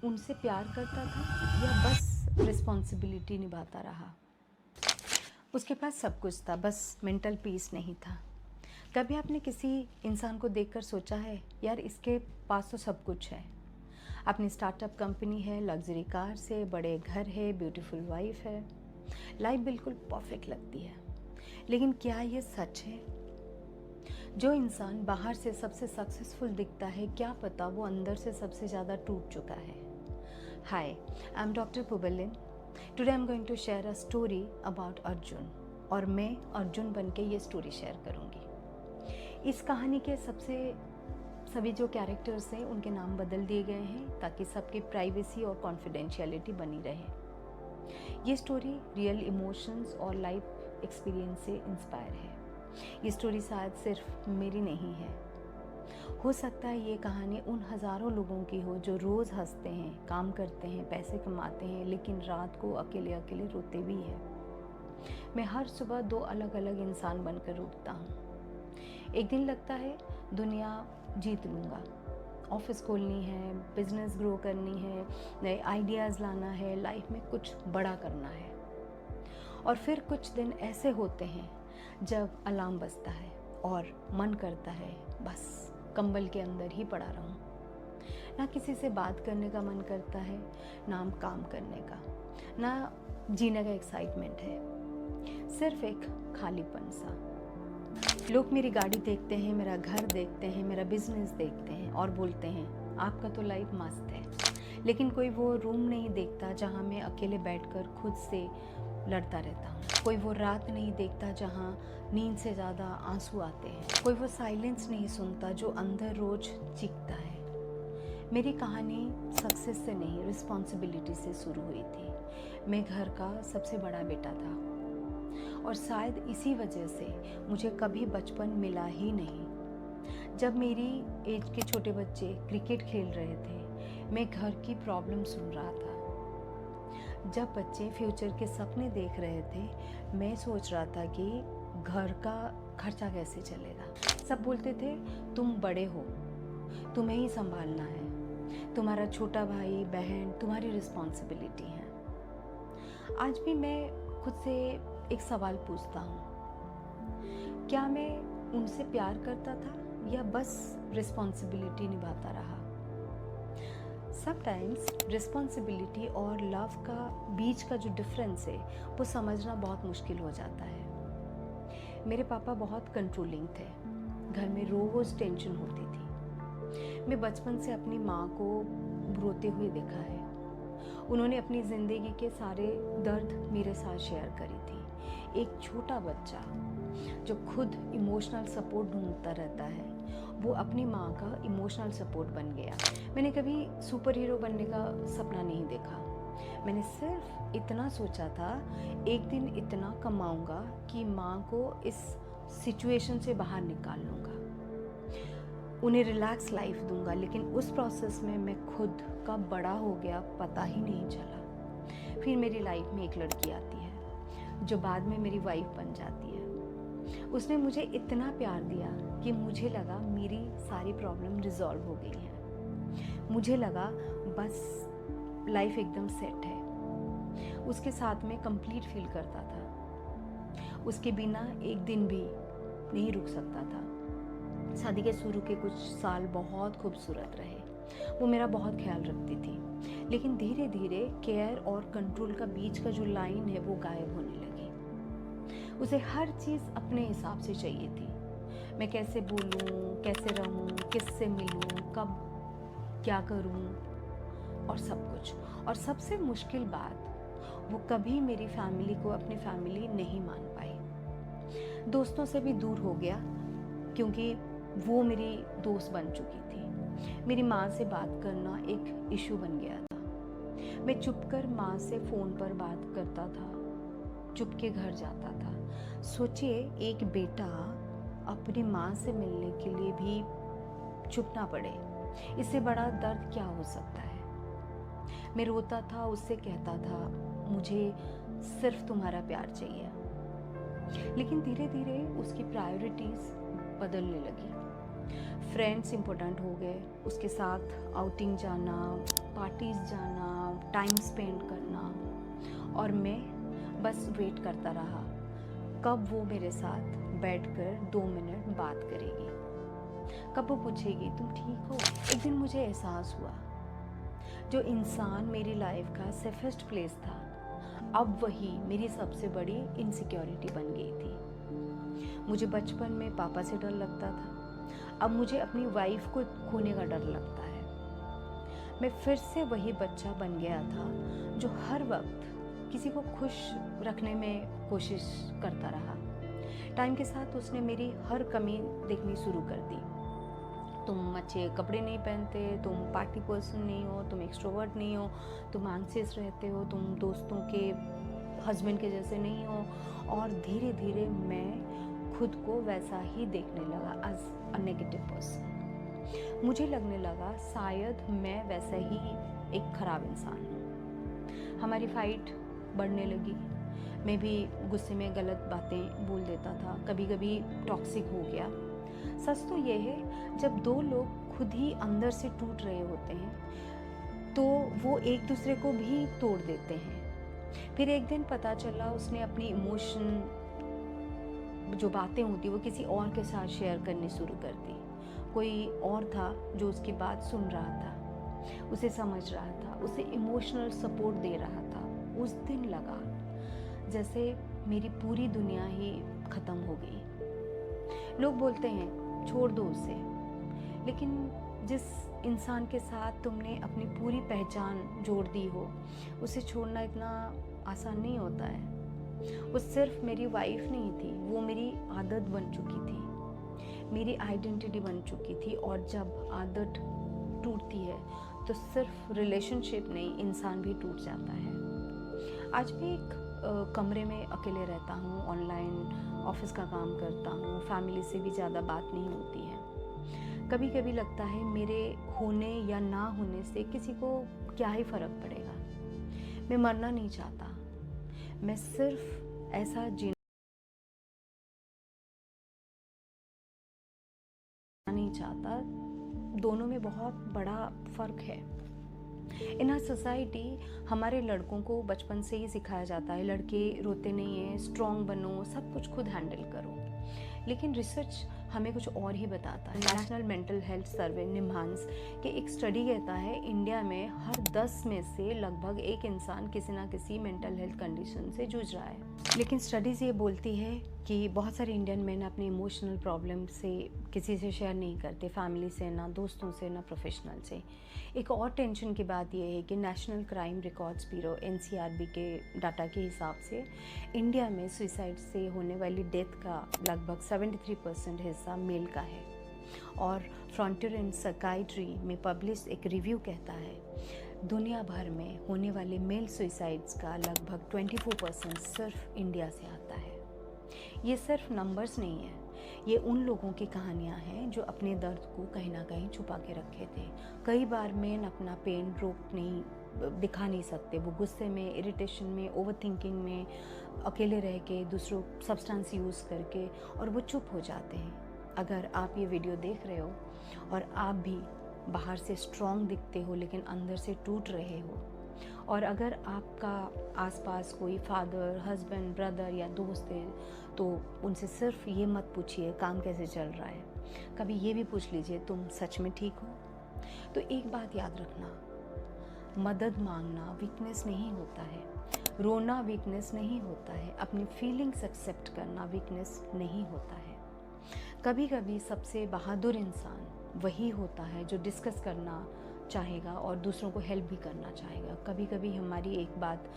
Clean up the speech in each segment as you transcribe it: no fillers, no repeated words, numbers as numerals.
उनसे प्यार करता था या बस रिस्पॉन्सिबिलिटी निभाता रहा। उसके पास सब कुछ था, बस मेंटल पीस नहीं था। कभी आपने किसी इंसान को देखकर सोचा है, यार इसके पास तो सब कुछ है, अपनी स्टार्टअप कंपनी है, लग्जरी कार से, बड़े घर है, ब्यूटीफुल वाइफ है, लाइफ बिल्कुल परफेक्ट लगती है। लेकिन क्या ये सच है? जो इंसान बाहर से सबसे सक्सेसफुल दिखता है, क्या पता वो अंदर से सबसे ज़्यादा टूट चुका है। Hi, I am doctor Publin. Today I am going to share a story about Arjun, और मैं अर्जुन बन के ये स्टोरी शेयर करूँगी। इस कहानी के सभी जो कैरेक्टर्स हैं उनके नाम बदल दिए गए हैं ताकि सबकी प्राइवेसी और कॉन्फिडेंशियलिटी बनी रहे। ये स्टोरी रियल इमोशंस और लाइफ एक्सपीरियंस से इंस्पायर है। ये स्टोरी शायद सिर्फ मेरी नहीं है, हो सकता है ये कहानी उन हज़ारों लोगों की हो जो रोज़ हंसते हैं, काम करते हैं, पैसे कमाते हैं, लेकिन रात को अकेले अकेले रोते भी हैं। मैं हर सुबह दो अलग अलग इंसान बनकर उठता हूँ। एक दिन लगता है दुनिया जीत लूँगा, ऑफिस खोलनी है, बिजनेस ग्रो करनी है, नए आइडियाज़ लाना है, लाइफ में कुछ बड़ा करना है। और फिर कुछ दिन ऐसे होते हैं जब अलार्म बजता है और मन करता है बस कंबल के अंदर ही पड़ा रहूं। ना किसी से बात करने का मन करता है, ना काम करने का, ना जीने का एक्साइटमेंट है, सिर्फ एक खालीपन सा। लोग मेरी गाड़ी देखते हैं, मेरा घर देखते हैं, मेरा बिजनेस देखते हैं और बोलते हैं आपका तो लाइफ मस्त है। लेकिन कोई वो रूम नहीं देखता जहाँ मैं अकेले बैठकर खुद से लड़ता रहता हूँ। कोई वो रात नहीं देखता जहाँ नींद से ज़्यादा आंसू आते हैं। कोई वो साइलेंस नहीं सुनता जो अंदर रोज चीखता है। मेरी कहानी सक्सेस से नहीं, रिस्पॉन्सिबिलिटी से शुरू हुई थी। मैं घर का सबसे बड़ा बेटा था और शायद इसी वजह से मुझे कभी बचपन मिला ही नहीं। जब मेरी एज के छोटे बच्चे क्रिकेट खेल रहे थे, मैं घर की प्रॉब्लम सुन रहा था। जब बच्चे फ्यूचर के सपने देख रहे थे, मैं सोच रहा था कि घर का खर्चा कैसे चलेगा। सब बोलते थे तुम बड़े हो, तुम्हें ही संभालना है, तुम्हारा छोटा भाई बहन तुम्हारी रिस्पॉन्सिबिलिटी है। आज भी मैं खुद से एक सवाल पूछता हूँ, क्या मैं उनसे प्यार करता था या बस रिस्पॉन्सिबिलिटी निभाता रहा? समटाइम्स रिस्पॉन्सिबिलिटी और लव का बीच का जो डिफरेंस है वो समझना बहुत मुश्किल हो जाता है। मेरे पापा बहुत कंट्रोलिंग थे, घर में रोज़ टेंशन होती थी। मैं बचपन से अपनी माँ को रोते हुए देखा है। उन्होंने अपनी ज़िंदगी के सारे दर्द मेरे साथ शेयर करी थी। एक छोटा बच्चा जो खुद इमोशनल सपोर्ट ढूंढता रहता है, वो अपनी माँ का इमोशनल सपोर्ट बन गया। मैंने कभी सुपर हीरो बनने का सपना नहीं देखा। मैंने सिर्फ इतना सोचा था, एक दिन इतना कमाऊंगा कि माँ को इस सिचुएशन से बाहर निकाल लूँगा, उन्हें रिलैक्स लाइफ दूंगा। लेकिन उस प्रोसेस में मैं खुद कब बड़ा हो गया पता ही नहीं चला। फिर मेरी लाइफ में एक लड़की आती है जो बाद में मेरी वाइफ बन जाती है। उसने मुझे इतना प्यार दिया कि मुझे लगा मेरी सारी प्रॉब्लम रिजॉल्व हो गई है। मुझे लगा बस लाइफ एकदम सेट है। उसके साथ में कंप्लीट फील करता था। उसके बिना एक दिन भी नहीं रुक सकता था। शादी के शुरू के कुछ साल बहुत खूबसूरत रहे। वो मेरा बहुत ख्याल रखती थी, लेकिन धीरे धीरे केयर और कंट्रोल का बीच का जो लाइन है वो गायब होने लगी। उसे हर चीज़ अपने हिसाब से चाहिए थी। मैं कैसे बोलूँ, कैसे रहूँ, किससे मिलूँ, कब क्या करूँ, और सब कुछ। और सबसे मुश्किल बात, वो कभी मेरी फैमिली को अपनी फैमिली नहीं मान पाई। दोस्तों से भी दूर हो गया क्योंकि वो मेरी दोस्त बन चुकी थी। मेरी माँ से बात करना एक इशू बन गया था। मैं चुपकर माँ से फ़ोन पर बात करता था, चुप के घर जाता था। सोचिए, एक बेटा अपनी माँ से मिलने के लिए भी चुप ना पड़े, इससे बड़ा दर्द क्या हो सकता है। मैं रोता था, उससे कहता था मुझे सिर्फ तुम्हारा प्यार चाहिए। लेकिन धीरे धीरे उसकी प्रायोरिटीज़ बदलने लगी। फ्रेंड्स इम्पोर्टेंट हो गए, उसके साथ आउटिंग जाना, पार्टीज़ जाना, टाइम स्पेंड करना, और मैं बस वेट करता रहा कब वो मेरे साथ बैठकर 2 मिनट बात करेगी, कब वो पूछेगी तुम ठीक हो। एक दिन मुझे एहसास हुआ जो इंसान मेरी लाइफ का सेफेस्ट प्लेस था, अब वही मेरी सबसे बड़ी इनसिक्योरिटी बन गई थी। मुझे बचपन में पापा से डर लगता था, अब मुझे अपनी वाइफ को खोने का डर लगता है। मैं फिर से वही बच्चा बन गया था जो हर वक्त किसी को खुश रखने में कोशिश करता रहा। टाइम के साथ उसने मेरी हर कमी देखनी शुरू कर दी। तुम अच्छे कपड़े नहीं पहनते, तुम पार्टी पर्सन नहीं हो, तुम एक्सट्रोवर्ट नहीं हो, तुम एंग्जियस रहते हो, तुम दोस्तों के हस्बैंड के जैसे नहीं हो। और धीरे धीरे मैं खुद को वैसा ही देखने लगा, एज अ नेगेटिव पर्सन। मुझे लगने लगा शायद मैं वैसा ही एक ख़राब इंसान हूँ। हमारी फाइट बढ़ने लगी, मैं भी गुस्से में गलत बातें बोल देता था, कभी कभी टॉक्सिक हो गया। सच तो ये है, जब दो लोग खुद ही अंदर से टूट रहे होते हैं तो वो एक दूसरे को भी तोड़ देते हैं। फिर एक दिन पता चला उसने अपनी इमोशन, जो बातें होती वो किसी और के साथ शेयर करनी शुरू कर दी। कोई और था जो उसकी बात सुन रहा था, उसे समझ रहा था, उसे इमोशनल सपोर्ट दे रहा था। उस दिन लगा जैसे मेरी पूरी दुनिया ही ख़त्म हो गई। लोग बोलते हैं छोड़ दो उसे, लेकिन जिस इंसान के साथ तुमने अपनी पूरी पहचान जोड़ दी हो, उसे छोड़ना इतना आसान नहीं होता है। वो सिर्फ मेरी वाइफ नहीं थी, वो मेरी आदत बन चुकी थी, मेरी आइडेंटिटी बन चुकी थी। और जब आदत टूटती है तो सिर्फ रिलेशनशिप नहीं, इंसान भी टूट जाता है। आज भी एक कमरे में अकेले रहता हूँ, ऑनलाइन ऑफिस का काम करता हूँ, फैमिली से भी ज़्यादा बात नहीं होती है। कभी कभी लगता है मेरे होने या ना होने से किसी को क्या ही फ़र्क पड़ेगा। मैं मरना नहीं चाहता, मैं सिर्फ ऐसा जीना नहीं चाहता। दोनों में बहुत बड़ा फ़र्क है। इन आर सोसाइटी हमारे लड़कों को बचपन से ही सिखाया जाता है, लड़के रोते नहीं हैं, स्ट्रॉन्ग बनो, सब कुछ खुद हैंडल करो। लेकिन रिसर्च हमें कुछ और ही बताता है। नेशनल मेंटल हेल्थ सर्वे निम्हांस के एक स्टडी कहता है इंडिया में हर 10 में से लगभग एक इंसान किसी ना किसी मेंटल हेल्थ कंडीशन से जूझ रहा है। लेकिन स्टडीज़ ये बोलती है कि बहुत सारे इंडियन मैन अपने इमोशनल प्रॉब्लम से किसी से शेयर नहीं करते, फैमिली से, ना दोस्तों से, ना प्रोफेशनल से। एक और टेंशन की बात यह है कि national crime records bureau NCRB के डाटा के हिसाब से इंडिया में सुसाइड से होने वाली डेथ का लगभग 73% हिस्सा मेल का है। और फ्रंटियर इन साइकियाट्री में पब्लिश एक रिव्यू कहता है दुनिया भर में होने वाले मेल सुसाइड्स का लगभग 24% सिर्फ इंडिया से आता है। ये सिर्फ नंबर्स नहीं है, ये उन लोगों की कहानियाँ हैं जो अपने दर्द को कहीं ना कहीं छुपा के रखे थे। कई बार मेन अपना पेन दिखा नहीं सकते, वो गुस्से में, इरिटेशन में, ओवर थिंकिंग में, अकेले रह के, दूसरों सब्सटेंस यूज़ करके, और वो चुप हो जाते हैं। अगर आप ये वीडियो देख रहे हो और आप भी बाहर से स्ट्रॉन्ग दिखते हो लेकिन अंदर से टूट रहे हो, और अगर आपका आसपास कोई फादर, हस्बैंड, ब्रदर या दोस्त है तो उनसे सिर्फ ये मत पूछिए काम कैसे चल रहा है, कभी ये भी पूछ लीजिए तुम सच में ठीक हो। तो एक बात याद रखना, मदद मांगना वीकनेस नहीं होता है, रोना वीकनेस नहीं होता है, अपनी फीलिंग्स एक्सेप्ट करना वीकनेस नहीं होता है। कभी कभी सबसे बहादुर इंसान वही होता है जो डिस्कस करना चाहेगा और दूसरों को हेल्प भी करना चाहेगा। कभी कभी हमारी एक बात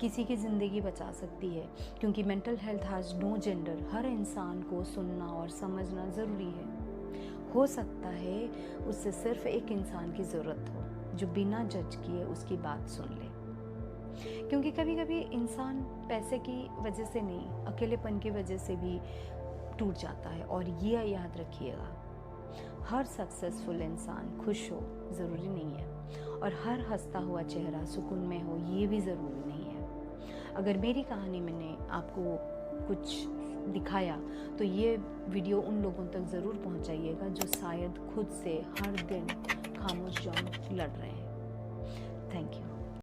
किसी की ज़िंदगी बचा सकती है, क्योंकि mental health has no gender. हर इंसान को सुनना और समझना ज़रूरी है। हो सकता है उससे सिर्फ एक इंसान की ज़रूरत हो जो बिना जज किए उसकी बात सुन ले। क्योंकि कभी कभी इंसान पैसे की वजह से नहीं, अकेलेपन की वजह से भी टूट जाता है। और ये याद रखिएगा, हर सक्सेसफुल इंसान खुश हो ज़रूरी नहीं है, और हर हंसता हुआ चेहरा सुकून में हो ये भी ज़रूरी नहीं है। अगर मेरी कहानी मैंने आपको कुछ दिखाया तो ये वीडियो उन लोगों तक ज़रूर पहुंचाइएगा जो शायद खुद से हर दिन खामोश जंग लड़ रहे हैं। Thank you.